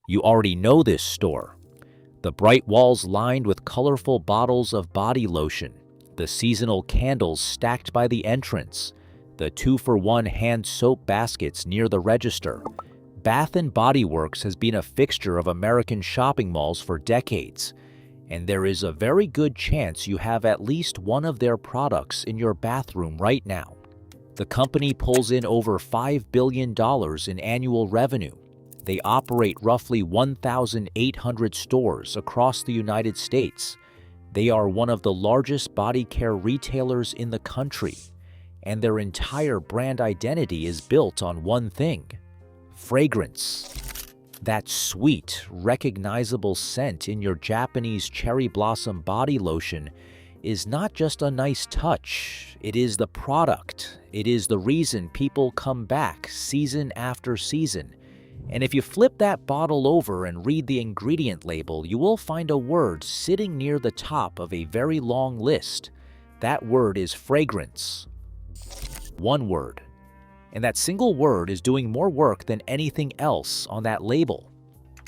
You already know this store. The bright walls lined with colorful bottles of body lotion, the seasonal candles stacked by the entrance, the 2-for-1 hand soap baskets near the register. Bath & Body Works has been a fixture of American shopping malls for decades, and there is a very good chance you have at least one of their products in your bathroom right now. The company pulls in over $5 billion in annual revenue. They operate roughly 1,800 stores across the United States. They are one of the largest body care retailers in the country, and their entire brand identity is built on one thing: fragrance. That sweet, recognizable scent in your Japanese cherry blossom body lotion is not just a nice touch. It is the product. It is the reason people come back season after season. And if you flip that bottle over and read the ingredient label, you will find a word sitting near the top of a very long list. That word is fragrance. One word. And that single word is doing more work than anything else on that label.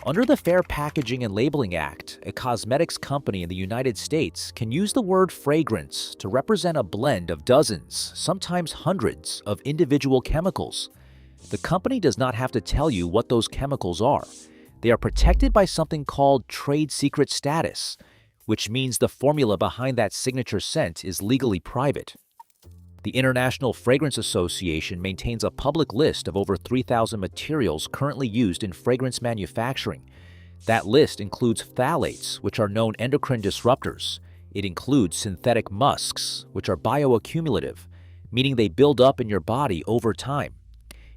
Under the Fair Packaging and Labeling Act, a cosmetics company in the United States can use the word fragrance to represent a blend of dozens, sometimes hundreds, of individual chemicals. The company does not have to tell you what those chemicals are. They are protected by something called trade secret status, which means the formula behind that signature scent is legally private. The International Fragrance Association maintains a public list of over 3,000 materials currently used in fragrance manufacturing. That list includes phthalates, which are known endocrine disruptors. It includes synthetic musks, which are bioaccumulative, meaning they build up in your body over time.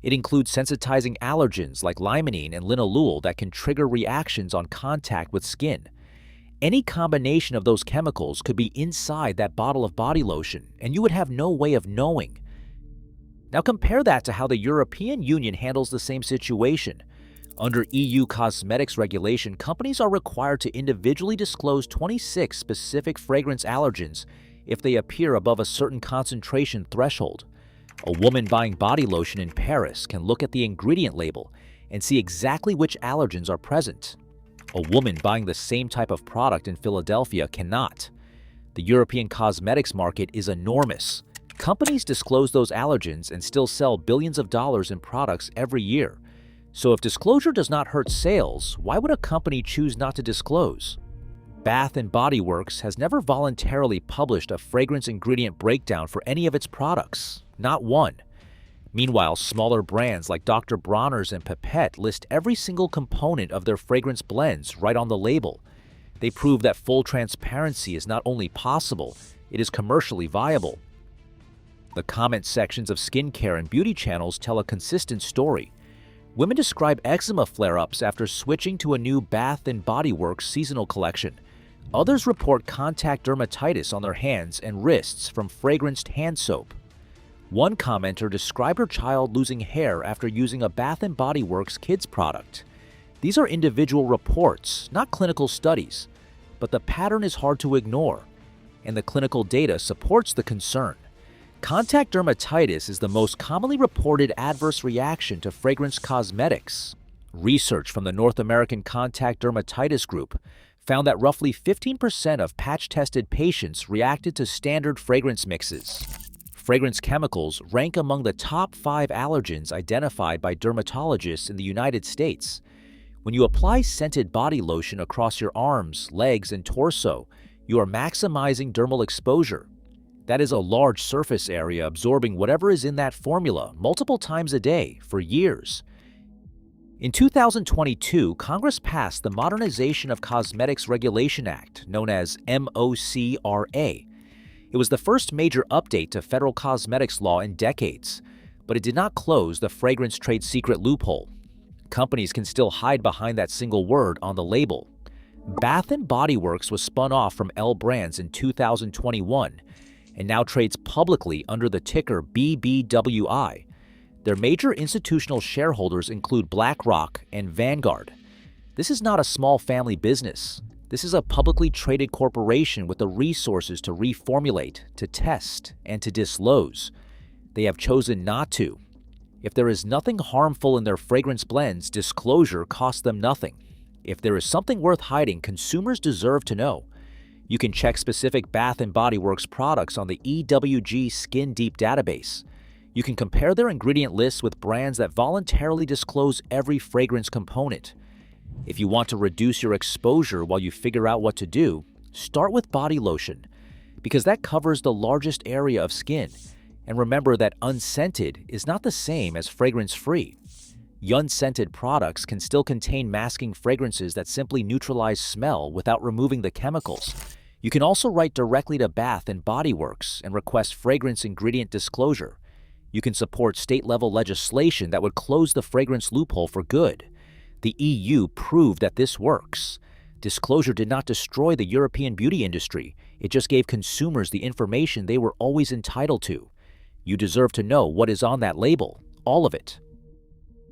It includes sensitizing allergens like limonene and linalool that can trigger reactions on contact with skin. Any combination of those chemicals could be inside that bottle of body lotion, and you would have no way of knowing. Now compare that to how the European Union handles the same situation. Under EU cosmetics regulation, companies are required to individually disclose 26 specific fragrance allergens if they appear above a certain concentration threshold. A woman buying body lotion in Paris can look at the ingredient label and see exactly which allergens are present. A woman buying the same type of product in Philadelphia cannot. The European cosmetics market is enormous. Companies disclose those allergens and still sell billions of dollars in products every year. So if disclosure does not hurt sales, why would a company choose not to disclose? Bath & Body Works has never voluntarily published a fragrance ingredient breakdown for any of its products. Not one. Meanwhile, smaller brands like Dr. Bronner's and Pipette list every single component of their fragrance blends right on the label. They prove that full transparency is not only possible, it is commercially viable. The comment sections of skincare and beauty channels tell a consistent story. Women describe eczema flare-ups after switching to a new Bath & Body Works seasonal collection. Others report contact dermatitis on their hands and wrists from fragranced hand soap. One commenter described her child losing hair after using a Bath & Body Works kids product. These are individual reports, not clinical studies, but the pattern is hard to ignore, and the clinical data supports the concern. Contact dermatitis is the most commonly reported adverse reaction to fragrance cosmetics. Research from the North American Contact Dermatitis Group found that roughly 15% of patch-tested patients reacted to standard fragrance mixes. Fragrance chemicals rank among the top 5 allergens identified by dermatologists in the United States. When you apply scented body lotion across your arms, legs, and torso, you are maximizing dermal exposure. That is a large surface area absorbing whatever is in that formula multiple times a day for years. In 2022, Congress passed the Modernization of Cosmetics Regulation Act, known as MOCRA. It was the first major update to federal cosmetics law in decades, but it did not close the fragrance trade secret loophole. Companies can still hide behind that single word on the label. Bath & Body Works was spun off from L Brands in 2021 and now trades publicly under the ticker BBWI. Their major institutional shareholders include BlackRock and Vanguard. This is not a small family business. This is a publicly traded corporation with the resources to reformulate, to test, and to disclose. They have chosen not to. If there is nothing harmful in their fragrance blends, disclosure costs them nothing. If there is something worth hiding, consumers deserve to know. You can check specific Bath & Body Works products on the EWG Skin Deep database. You can compare their ingredient lists with brands that voluntarily disclose every fragrance component. If you want to reduce your exposure while you figure out what to do, start with body lotion, because that covers the largest area of skin. And remember that unscented is not the same as fragrance-free. Unscented products can still contain masking fragrances that simply neutralize smell without removing the chemicals. You can also write directly to Bath & Body Works and request fragrance ingredient disclosure. You can support state-level legislation that would close the fragrance loophole for good. The EU proved that this works. Disclosure did not destroy the European beauty industry. It just gave consumers the information they were always entitled to. You deserve to know what is on that label, all of it.